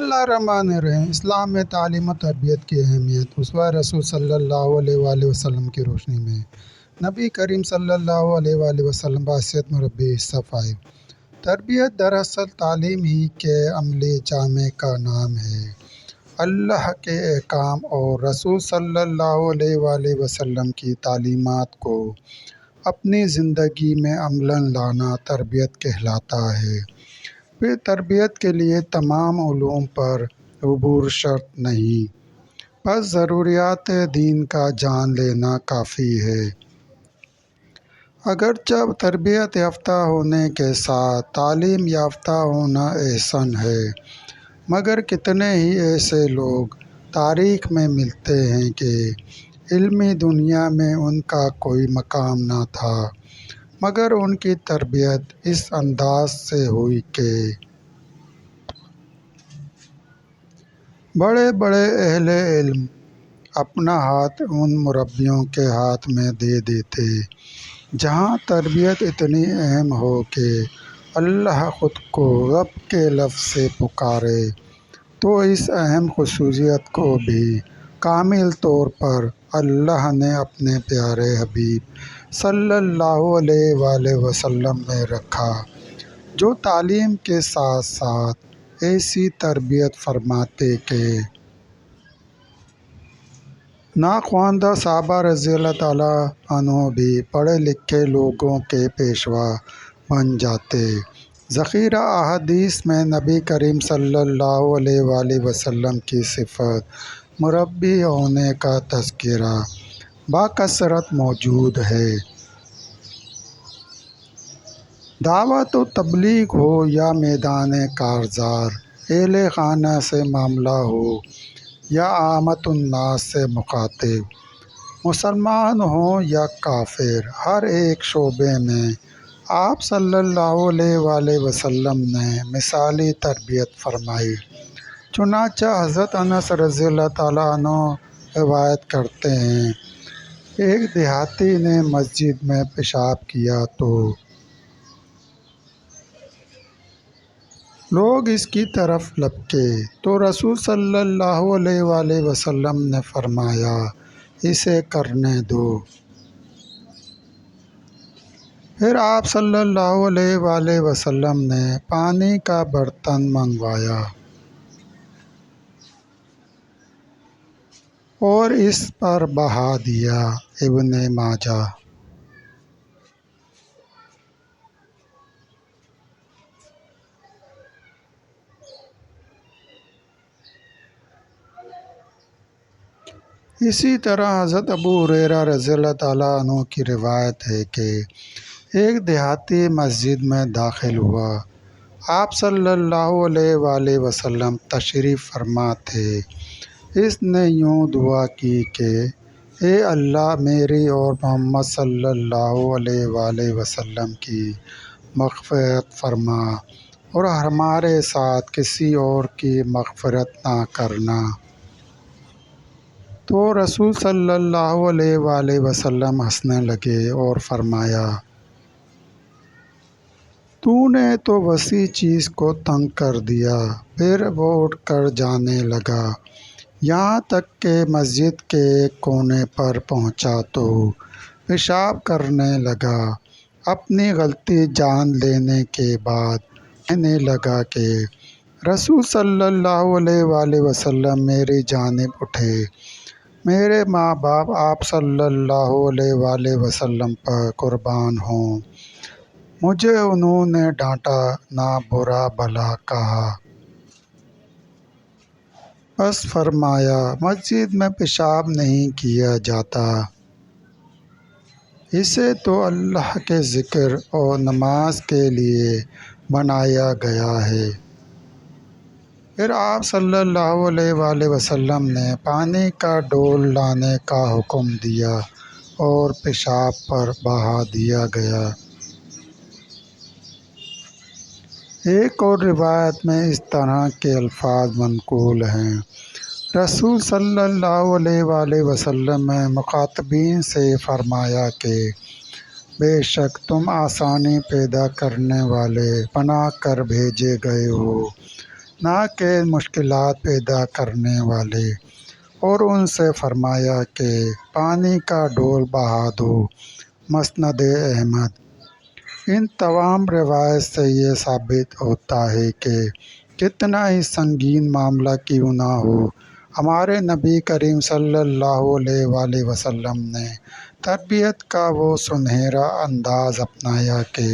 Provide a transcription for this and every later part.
बिस्मिल्लाहिर्रहमानिर्रहीम। इस्लाम में तालीम और तरबियत की अहमियत। उसवा रसूल सल्लल्लाहु अलैहि वसल्लम की रोशनी में नबी करीम सल्लल्लाहु अलैहि वसल्लम बासियत मुरब्बी हिस्सा 5। तरबियत दरअसल तालीम ही के अमली जामे का नाम है। अल्लाह के अहकाम और रसूल सल्लल्लाहु अलैहि वसल्लम की तालीमात को अपनी ज़िंदगी में अमलन लाना तरबियत कहलाता है। फिर तरबियत के लिए तमाम उलूम पर अबूर शर्त नहीं, बस ज़रूरियात दीन का जान लेना काफ़ी है। अगरचे तरबियत याफ्ता होने के साथ तालीम याफ्ता होना एहसन है, मगर कितने ही ऐसे लोग तारीख़ में मिलते हैं कि इल्मी दुनिया में उनका कोई मकाम न था, मगर उनकी तरबियत इस अंदाज से हुई कि बड़े बड़े अहले इल्म अपना हाथ उन मुरब्बियों के हाथ में दे देते जहाँ तरबियत इतनी अहम हो कि अल्लाह ख़ुद को रब के लफ्ज़ से पुकारे, तो इस अहम खुसूसियत को भी कामिल तौर पर अल्लाह ने अपने प्यारे हबीब सल्लल्लाहु अलैहि वसल्लम में रखा, जो तालीम के साथ साथ ऐसी तरबियत फरमाते कि नाख्वानदा सहाबा रज़ियल्लाहु ताला अन्हु भी पढ़े लिखे लोगों के पेशवा बन जाते। ज़ख़ीरा अहादीस में नबी करीम सल्लल्लाहु अलैहि वसल्लम की सिफ़त मुरब्बी होने का तज़किरा बाकसरत मौजूद है। दावत व तबलीग हो या मैदान कारज़ार, अहले खाना से मामला हो या आमतुन्नास से मुखातिब, मुसलमान हो या काफिर, हर एक शोबे में आप सल्लल्लाहु अलैहि वसल्लम ने मिसाली तरबियत फरमाई। चुनांचे हज़रत अनस रज़ियल्लाहु ताला अन्हु रिवायत करते हैं, एक देहाती ने मस्जिद में पेशाब किया तो लोग इसकी तरफ लपके, तो रसूल सल्लल्लाहु अलैहि वसल्लम ने फरमाया, इसे करने दो। फिर आप सल्लल्लाहु अलैहि वसल्लम ने पानी का बर्तन मंगवाया और इस पर बहा दिया। इब्ने माजा। इसी तरह हज़रत अबू हुरैरा रज़ियल्लाहु ताला अन्हु की रिवायत है कि एक देहाती मस्जिद में दाखिल हुआ। आप सल्लल्लाहु अलैहि वसल्लम तशरीफ़ फरमा थे। इसने यूँ दुआ की कि ए अल्लाह, मेरी और मोहम्मद सल्लल्लाहु अलैहि वसल्लम की मग़फ़िरत फरमा और हमारे साथ किसी और की मग़फ़िरत ना करना। तो रसूल सल्लल्लाहु अलैहि वसल्लम हंसने लगे और फरमाया, तूने तो वसी चीज़ को तंग कर दिया। फिर वो उठकर जाने लगा, यहाँ तक कि मस्जिद के एक कोने पर पहुँचा तो पेशाब करने लगा। अपनी गलती जान लेने के बाद कहने लगा कि रसूल सल्लल्लाहु अलैहि वसल्लम मेरी जानिब उठे। मेरे माँ बाप आप सल्लल्लाहु अलैहि वसल्लम पर कुर्बान हों, मुझे उन्होंने डांटा ना बुरा भला कहा। बस फरमाया, मस्जिद में पेशाब नहीं किया जाता, इसे तो अल्लाह के ज़िक्र और नमाज के लिए बनाया गया है। फिर आप सल्लल्लाहु अलैहि वसल्लम ने पानी का डोल लाने का हुक्म दिया और पेशाब पर बहा दिया गया। एक और रिवायत में इस तरह के अल्फाज मनकूल हैं, रसूल सल्लल्लाहु अलैहि वसल्लम ने मुखातबीन से फरमाया कि बेशक तुम आसानी पैदा करने वाले बना कर भेजे गए हो, نہ کہ مشکلات پیدا کرنے والے، اور ان سے فرمایا کہ پانی کا ڈول بہا دو۔ مسند احمد۔ ان تمام روایت سے یہ ثابت ہوتا ہے کہ کتنا ہی سنگین معاملہ کیوں نہ ہو، ہمارے نبی کریم صلی اللہ علیہ وآلہ وسلم نے تربیت کا وہ سنہرا انداز اپنایا کہ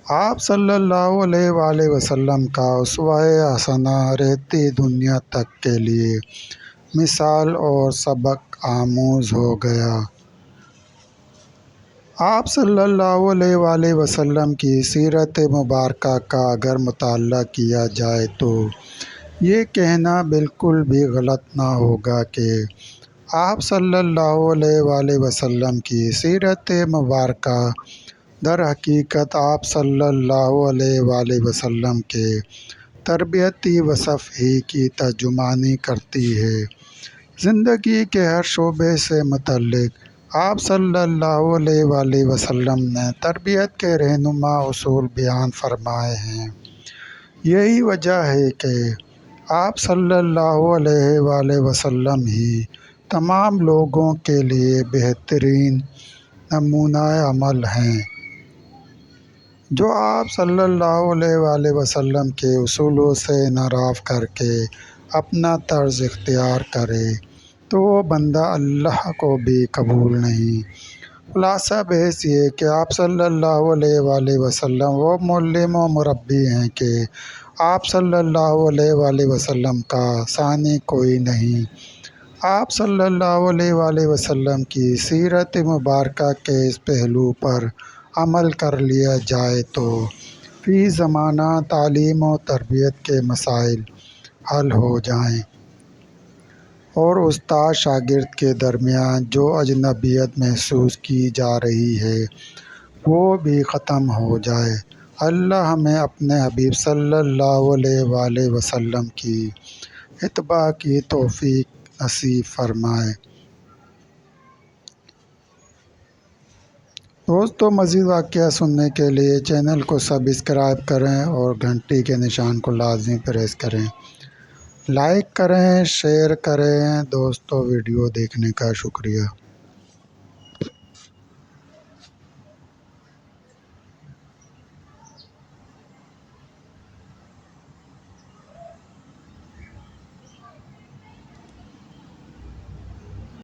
آپ صلی اللہ علیہ وآلہ وسلم کا اسوہ حسنہ رہتی دنیا تک کے لیے مثال اور سبق آموز ہو گیا۔ آپ صلی اللہ علیہ وآلہ وسلم کی سیرت مبارکہ کا اگر مطالعہ کیا جائے تو یہ کہنا بالکل بھی غلط نہ ہوگا کہ آپ صلی اللہ علیہ وآلہ وسلم کی سیرت مبارکہ در حقیقت آپ صلی اللہ علیہ وآلہ وسلم کے تربیتی وصف ہی کی ترجمانی کرتی ہے۔ زندگی کے ہر شعبے سے متعلق آپ صلی اللہ علیہ وآلہ وسلم نے تربیت کے رہنما اصول بیان فرمائے ہیں۔ یہی وجہ ہے کہ آپ صلی اللہ علیہ وآلہ وسلم ہی تمام لوگوں کے لیے بہترین نمونہ عمل ہیں۔ جو آپ صلی اللہ علیہ وآلہ وسلم کے اصولوں سے انحراف کر کے اپنا طرز اختیار کرے تو وہ بندہ اللہ کو بھی قبول نہیں۔ خلاصہ بحث یہ کہ آپ صلی اللہ علیہ وآلہ وسلم وہ معلم و مربی ہیں کہ آپ صلی اللہ علیہ وآلہ وسلم کا ثانی کوئی نہیں۔ آپ صلی اللہ علیہ وآلہ وسلم کی سیرت مبارکہ کے اس پہلو پر عمل کر لیا جائے تو فی زمانہ تعلیم و تربیت کے مسائل حل ہو جائیں، اور استاد شاگرد کے درمیان جو اجنبیت محسوس کی جا رہی ہے وہ بھی ختم ہو جائے۔ اللہ ہمیں اپنے حبیب صلی اللہ علیہ وآلہ وسلم کی اتباع کی توفیق نصیب فرمائے۔ دوستو، مزید واقعہ سننے کے لیے چینل کو سبسکرائب کریں اور گھنٹی کے نشان کو لازمی پریس کریں۔ لائک کریں، شیئر کریں۔ دوستو، ویڈیو دیکھنے کا شکریہ۔